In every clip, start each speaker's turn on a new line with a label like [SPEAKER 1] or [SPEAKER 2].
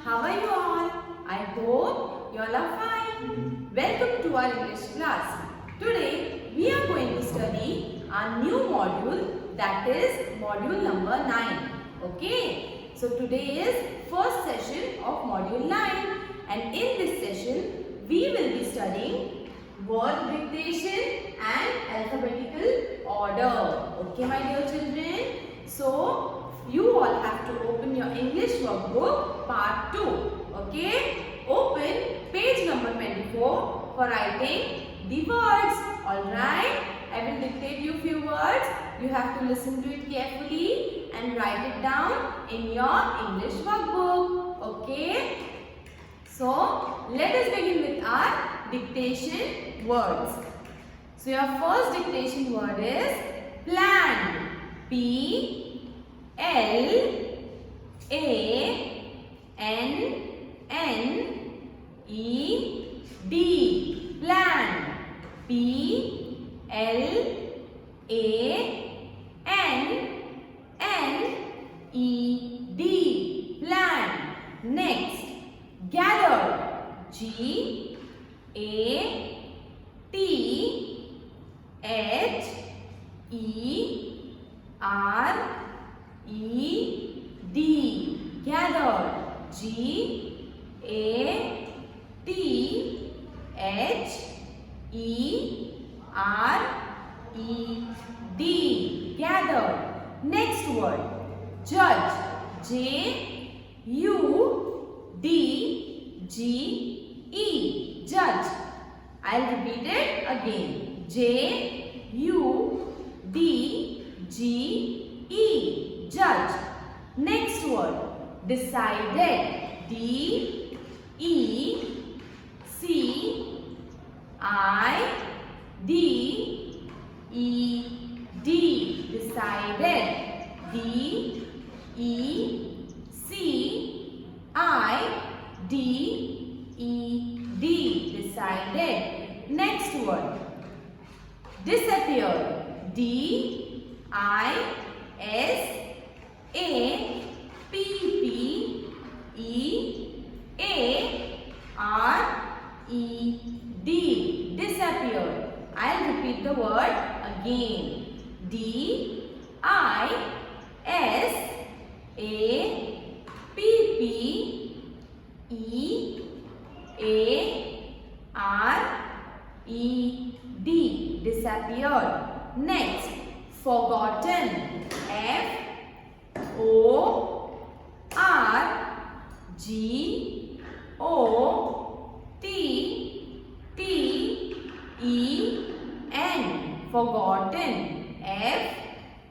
[SPEAKER 1] How are you all? I hope you all are fine. Welcome to our English class. Today we are going to study our new module, that is module number 9. Okay. So today is first session of module 9, and in this session we will be studying word dictation and alphabetical order. Okay, my dear children. So you all have to open your English workbook part 2. Okay, open page number 24 for writing the words. Alright, I will dictate you few words. You have to listen to it carefully and write it down in your English workbook. Okay, so let us begin with our dictation words. So your first dictation word is plan. P L A N N E D. Plan. P L A N N E D. Plan. Next, gather. G A T H E R E D. Gather. G A T H E R E D. Gather. Next word, judge. J U D G E. Judge. I'll repeat it again. J U D G E. Judge. Next word, decided. D E C I D E D. Decided. D E C I D E D. Decided. Next word, disappear. D I S A P P E A R E D. Disappear. I'll repeat the word again. D I S A P P E A R E D. Disappeared. Next, forgotten. F O R G O T T E N. Forgotten. F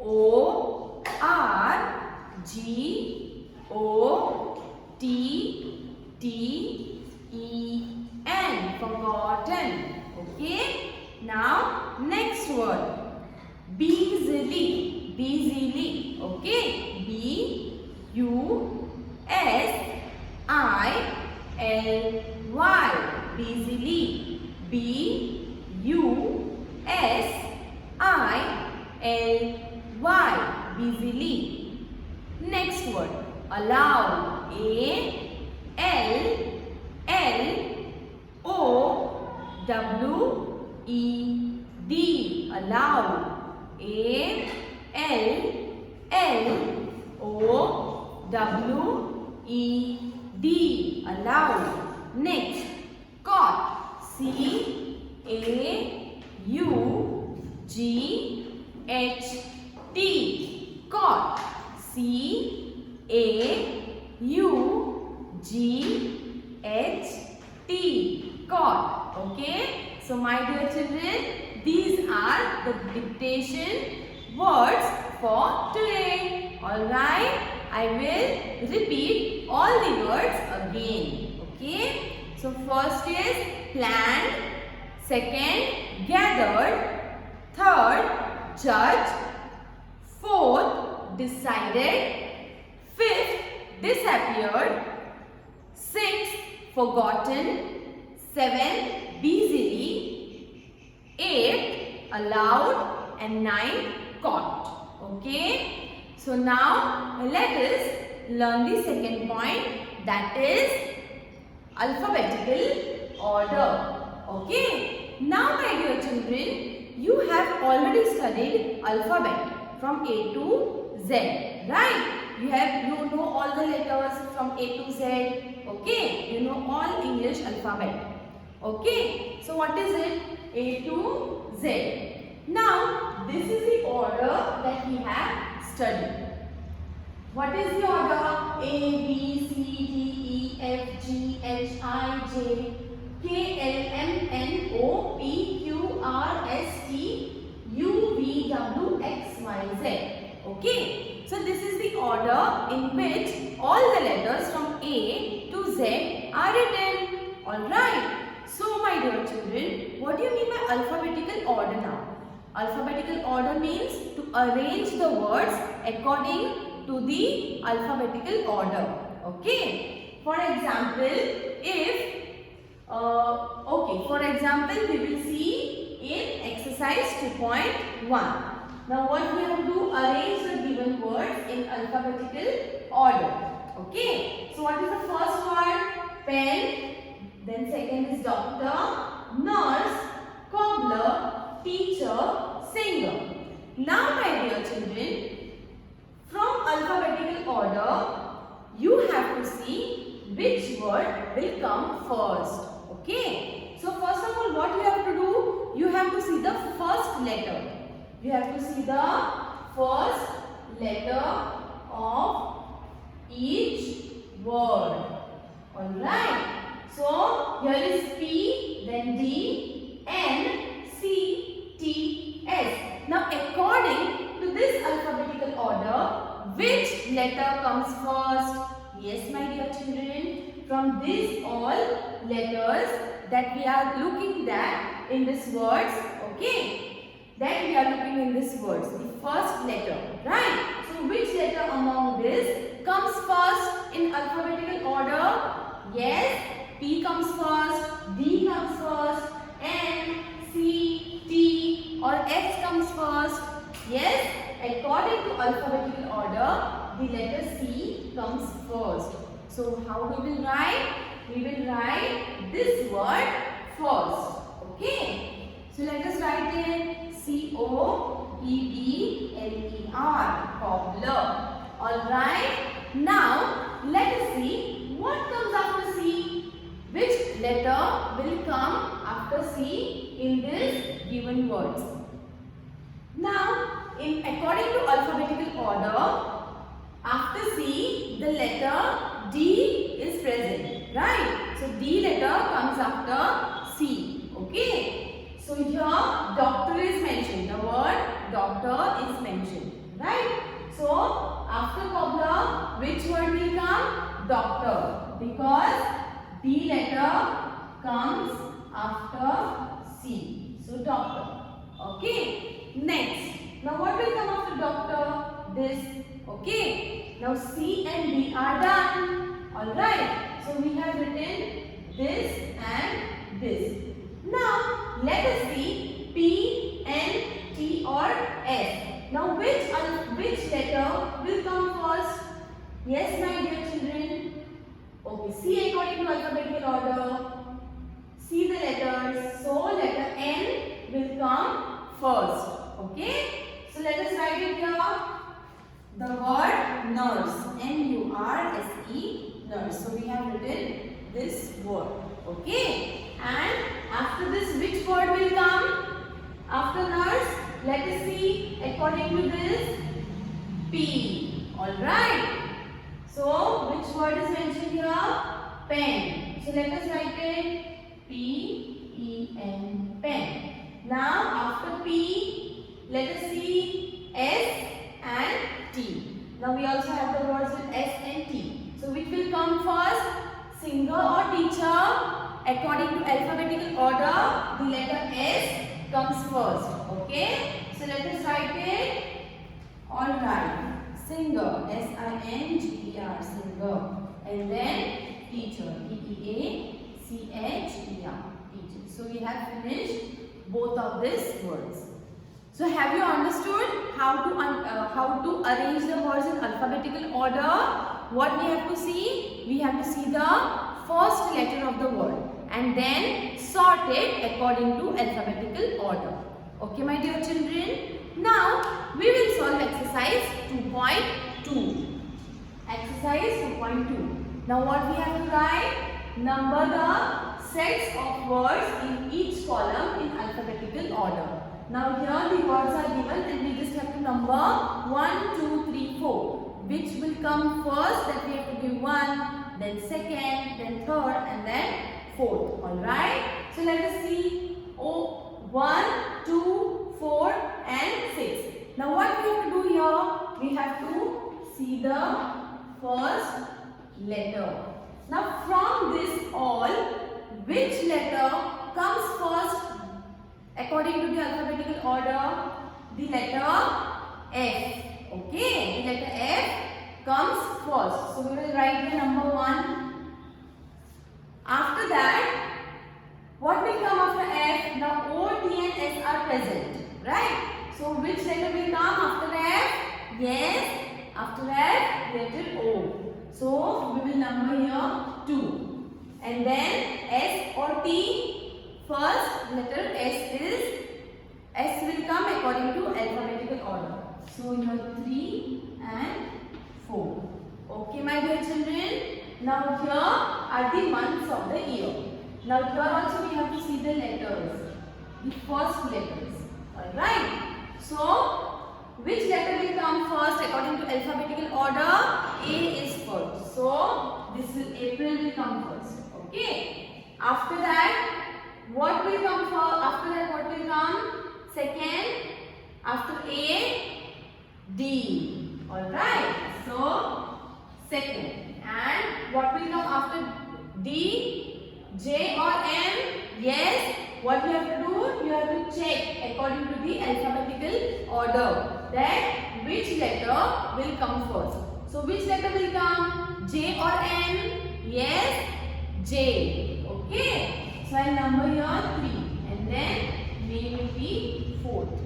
[SPEAKER 1] O R G O T T E N. Forgotten. Okay. Now next word, busily. Busily. Okay. B U S I L Y. Busily. B U S I L Y. Busily. Next word, allow. A L L O W E D. Allow. A L L O W E D. Allow. Next, caught. C A U G H T. Caught. C A U G H T. Caught. Okay. So my dear children, these are the dictation words for today. Alright. I will repeat all the words again. Okay. So first is planned. Second, gathered. Third, judge. Fourth, decided. Fifth, disappeared. Sixth, forgotten. Seventh, busily. Eighth, allowed. And ninth, caught. Okay. So now let us learn the second point, that is alphabetical order. Okay. Now my dear children, you have already studied alphabet from A to Z, right? You know all the letters from A to Z. Okay. You know all English alphabet. Okay. So what is it? A to Z. Now this is the order that we have studied. What is the order? A, B, C, D, E, F, G, H, I, J, K, L, M, N, O, P, Q, R, S, T, U, V, W, X, Y, Z. Okay. So this is the order in which all the letters from A to Z are written. Alright. So my dear children, what do you mean by alphabetical order now? Alphabetical order means to arrange the words according to the alphabetical order. Okay. For example, we will see in exercise 2.1. Now what we have to do? Arrange the given words in alphabetical order. Okay. So what is the first word? Pen. Then second is doctor, nurse, cobbler, teacher, singer. Now my dear children, from alphabetical order, you have to see which word will come first. Okay. So first of all, what you have to do? You have to see the first letter. You have to see the first letter of each word. Alright. So here is P, then D, N, C, T, S. Now according to this alphabetical order, which letter comes first? Yes, my dear children, from these all letters that we are looking at in these words, okay, that we are looking in these words, the first letter, right? So which letter among this comes first in alphabetical order? Yes, P comes first, D comes first, N, C, T or S comes first. Yes, according to alphabetical order, the letter C comes first. So how we will write? We will write this word first. Okay. So let us write it C-O-B-B-L-E-R, cobbler. Alright. Now let us see what comes after C. Which letter will come after C in this given words? Now, according to alphabetical order, after C, the letter D is present, right? So D letter comes after C. Okay. So here doctor is mentioned. The word doctor is mentioned, right? So after cobbler, which word will come? Doctor, because D letter comes after C. So doctor. Okay. Next. Now what will come after doctor? This. Okay. Now C and D are done. Alright. So we have written this and this. Now let us see P, N, T or S. Now which letter will come first? Yes, my dear children. Okay, see according to alphabetical order. See the letters. So letter N will come first. Okay. So let us write it here. The word nurse. N-U-R-S-E, nurse. So we have written this word. Okay. And after this, which word will come? After nurse, let us see according to this P. Alright. So which word is mentioned here? Pen. So let us write it P-E-N, pen. Now after P, let us see S and T. Now we also have the words with S and T. So which will come first? Singer or teacher? According to alphabetical order, the letter S comes first. Okay? So let us write it. Alright. Singer. S-I-N-G-E-R. Singer. And then teacher. T-E-A-C-H-E-R. Teacher. So we have finished both of these words. So have you understood how to arrange the words in alphabetical order? what we have to see? We have to see the first letter of the word and then sort it according to alphabetical order. Okay, my dear children. Now we will solve exercise 2.2. Exercise 2.2. Now what we have to write? Number the sets of words in each column in alphabetical order. Now here the words are given and we just have to number 1, 2, 3, 4. Which will come first, that we have to give 1, then second, then third and then fourth. Alright. So let us see. 1, 2, 4 and 6. Now what we have to do here? We have to see the first letter. Now from this all, which letter comes first according to the alphabetical order? The letter F. Okay, the letter F comes first. So we will write the number 1. After that, what will come after F? Now O, T and S are present. Right? So which letter will come after F? Yes, after F, letter O. So we will number here 2. And then S or T, first letter S will come according to alphabetical order. So here 3 and 4. Okay, my dear children. Now here are the months of the year. Now here also we have to see the letters, the first letters. Alright. So which letter will come first according to alphabetical order? A is first. So this is April will come first. Okay. After that, what will come first? After that, what will come? Second. After A, D. Alright. So second. And what will come after D? J or M? Yes. What you have to do? You have to check according to the alphabetical order that which letter will come first. So which letter will come? J or M? Yes. J. Okay. So I number here 3 and then May will be 4th.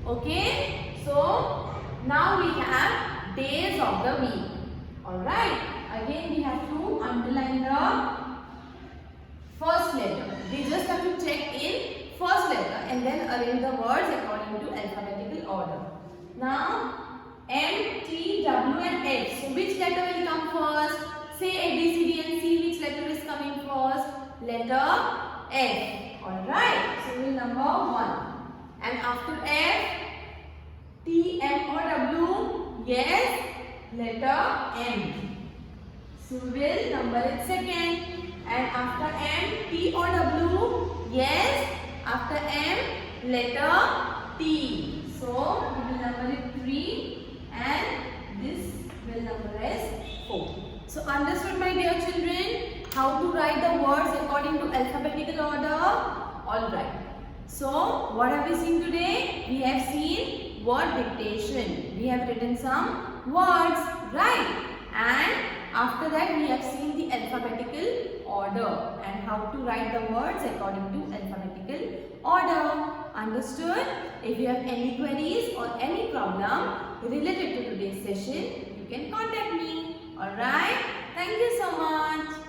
[SPEAKER 1] Okay. So now we have days of the week. Alright. Again we have to underline the first letter. We just have to check in first letter and then arrange the words according to alphabetical order. Now M, T, W and H. So which letter will come first? Say A, B, C, D and C. Which letter is coming first? Letter F. Alright. So we will number 1. And after F, T, M or W? Yes. Letter M. So we will number it second. And after M, T or W? Yes. After M, letter T. So we will number it 3 and this will number as 4. So understood, my dear children, how to write the words according to alphabetical order? Alright. So what have we seen today? We have seen word dictation. We have written some words, right? And after that we have seen the alphabetical order and how to write the words according to alphabetical order. Understood? If you have any queries or any problem related to today's session, you can contact me. Alright? Thank you so much.